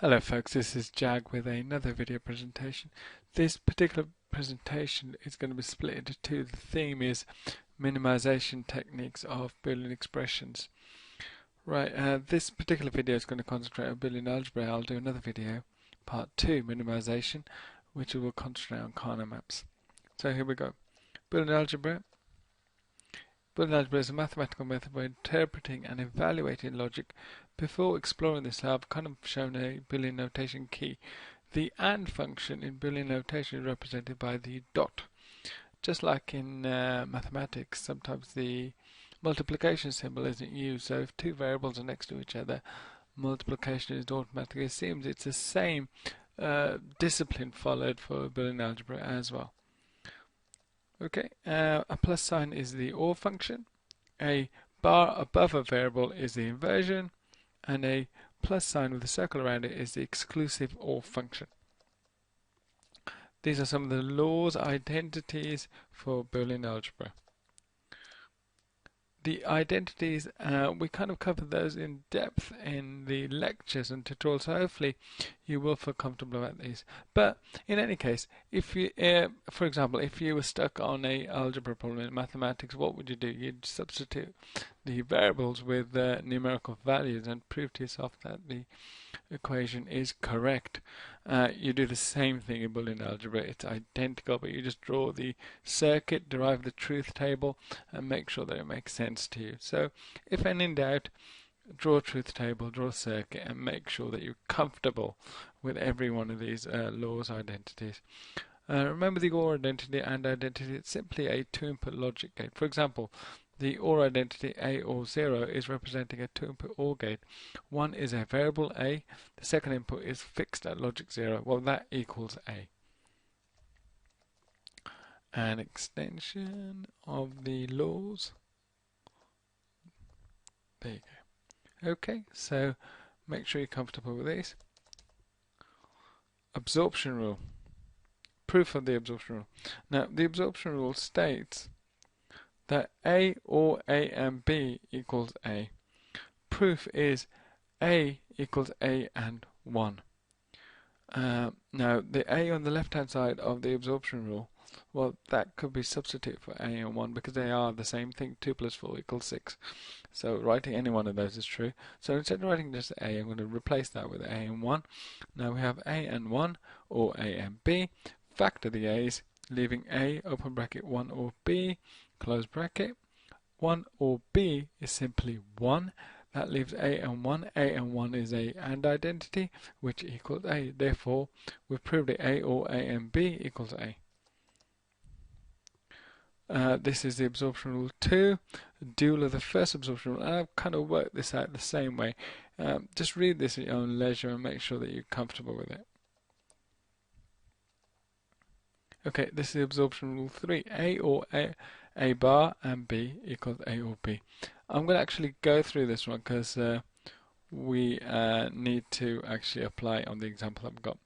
Hello folks, this is Jag with another video presentation. This particular presentation is going to be split into two. The theme is minimization techniques of Boolean expressions. This particular video is going to concentrate on Boolean algebra. I'll do another video, part 2, minimization, which will concentrate on Karnaugh maps. So here we go. Boolean algebra. Boolean algebra is a mathematical method for interpreting and evaluating logic. Before exploring this, I've kind of shown a Boolean notation key. The AND function in Boolean notation is represented by the dot. Just like in mathematics, sometimes the multiplication symbol isn't used, so if two variables are next to each other, multiplication is automatically assumed. It's the same discipline followed for Boolean algebra as well. Okay, a plus sign is the OR function, a bar above a variable is the inversion, and a plus sign with a circle around it is the exclusive OR function. These are some of the laws, identities for Boolean algebra. The identities, we kind of covered those in depth in the lectures and tutorials, so hopefully you will feel comfortable about these. But in any case, if you, for example, if you were stuck on a algebra problem in mathematics, what would you do? You'd substitute the variables with numerical values and prove to yourself that the equation is correct. You do the same thing in Boolean algebra. It's identical, but you just draw the circuit, derive the truth table, and make sure that it makes sense to you. So if in doubt, draw a truth table, draw a circuit, and make sure that you're comfortable with every one of these laws, identities. Remember the OR identity and identity, it's simply a two-input logic gate. For example, the OR identity A or 0 is representing a two-input OR gate. One is a variable A, the second input is fixed at logic 0. Well, that equals A. An extension of the laws. There you go. Okay, so make sure you're comfortable with these. Absorption rule. Proof of the absorption rule. Now, the absorption rule states that A or A and B equals A. Proof is A equals A and 1. Now, the A on the left-hand side of the absorption rule, well, that could be substitute for A and 1 because they are the same thing. 2 plus 4 equals 6. So writing any one of those is true. So instead of writing just A, I'm going to replace that with A and 1. Now we have A and 1 or A and B. Factor the A's, leaving A, open bracket, 1 or B, close bracket. 1 or B is simply 1. That leaves A and 1. A and 1 is a AND identity, which equals A. Therefore, we've proved that A or A and B equals A. This is the absorption rule 2, dual of the first absorption rule. And I've kind of worked this out the same way. Just read this at your own leisure and make sure that you're comfortable with it. Okay, this is the absorption rule 3. A or A bar and B equals A or B. I'm going to actually go through this one because we need to actually apply on the example I've got.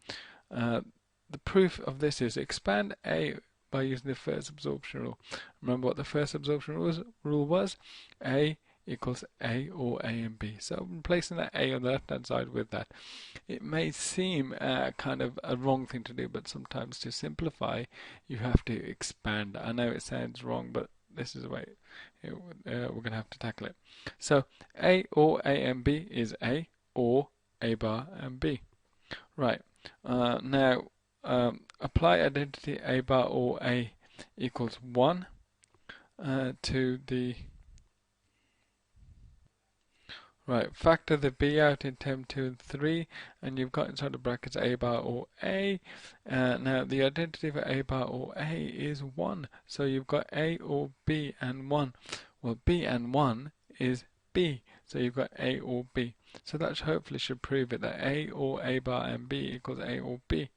The proof of this is expand A by using the first absorption rule. Remember what the first absorption rule was? A equals A or A and B. So I'm replacing that A on the left-hand side with that. It may seem kind of a wrong thing to do, but sometimes to simplify, you have to expand. I know it sounds wrong, but this is the way we're going to have to tackle it. So A or A and B is A or A bar and B. Right. Now apply identity A bar or A equals 1 to the factor the B out in term 2 and 3, and you've got inside the brackets A bar or A. Now the identity for A bar or A is 1, so you've got A or B and 1. Well, B and 1 is B, so you've got A or B. So that hopefully should prove it, that A or A bar and B equals A or B.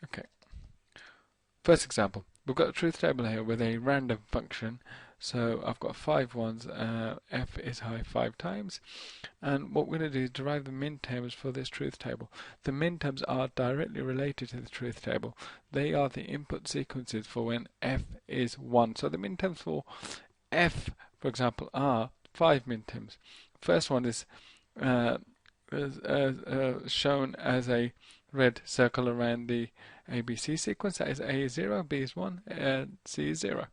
Okay. First example, we've got a truth table here with a random function So I've got 5 ones, f is high 5 times, and what we're going to do is derive the minterms for this truth table. The minterms are directly related to the truth table. They are the input sequences for when f is 1. So the minterms for f, for example, are 5 minterms. First one is shown as a red circle around the ABC sequence. That is A is 0, B is 1, and C is 0.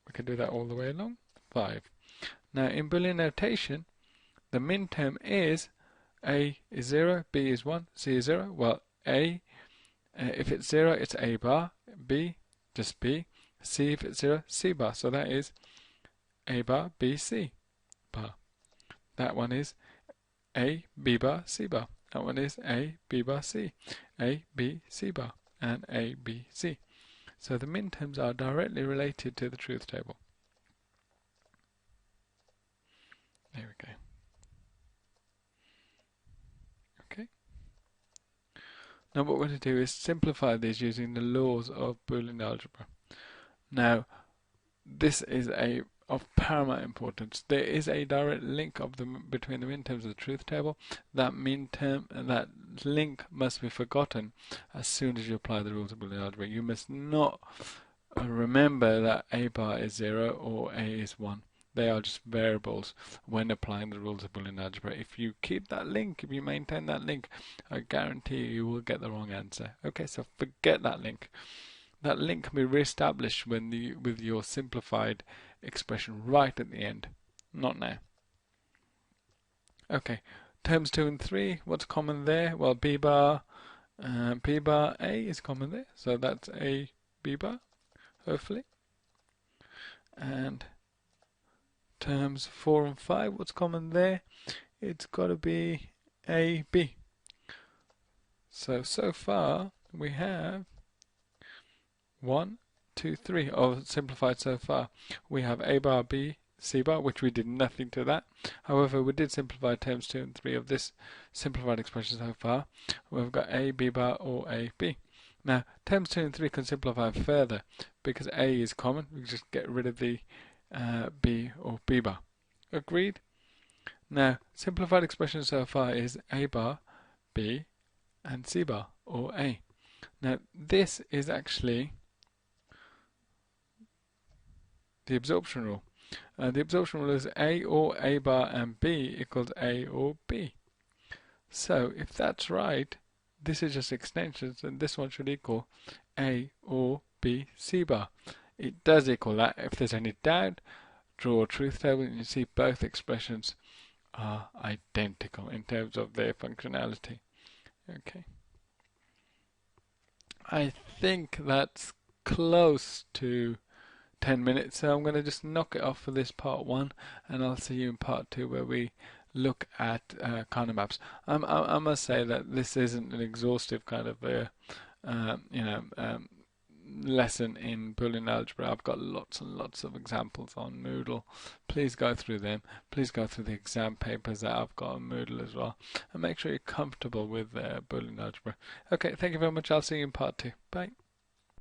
We can do that all the way along. 5. Now in Boolean notation, the minterm is A is 0, B is 1, C is 0. Well, A, if it's 0, it's A bar, B, just B, C if it's 0, C bar. So that is A bar, B, C bar. That one is A, B bar, C bar. That one is A, B bar, C. A, B, C bar. And A, B, C. So the minterms are directly related to the truth table. There we go. Okay. Now what we're going to do is simplify these using the laws of Boolean algebra. Now this is of paramount importance. There is a direct link between the minterms of the truth table. That minterm and that link must be forgotten as soon as you apply the rules of Boolean algebra. You must not remember that A bar is 0 or A is 1. They are just variables when applying the rules of Boolean algebra. If you keep that link, if you maintain that link, I guarantee you will get the wrong answer. Okay, so forget that link. That link can be re-established with your simplified expression right at the end, not now. Okay, terms 2 and 3, what's common there? Well, B bar A is common there, so that's A B bar, hopefully. And terms 4 and 5, what's common there? It's got to be A B. So far we have 1, 2, 3, simplified so far. We have A bar, B, C bar, which we did nothing to that. However, we did simplify terms 2 and 3 of this simplified expression so far. We've got A, B bar, or A, B. Now, terms 2 and 3 can simplify further because A is common. We just get rid of the B or B bar. Agreed? Now, simplified expression so far is A bar, B, and C bar, or A. Now, this is actually the absorption rule. The absorption rule is A or A bar and B equals A or B. So if that's right, this is just extensions, and this one should equal A or B C bar. It does equal that. If there's any doubt, draw a truth table and you see both expressions are identical in terms of their functionality. Okay. I think that's close to 10 minutes, so I'm going to just knock it off for this part 1, and I'll see you in part 2 where we look at kind of maps. I must say that this isn't an exhaustive kind of lesson in Boolean algebra. I've got lots and lots of examples on Moodle. Please go through them. Please go through the exam papers that I've got on Moodle as well, and make sure you're comfortable with Boolean algebra. Okay, thank you very much. I'll see you in part 2. Bye.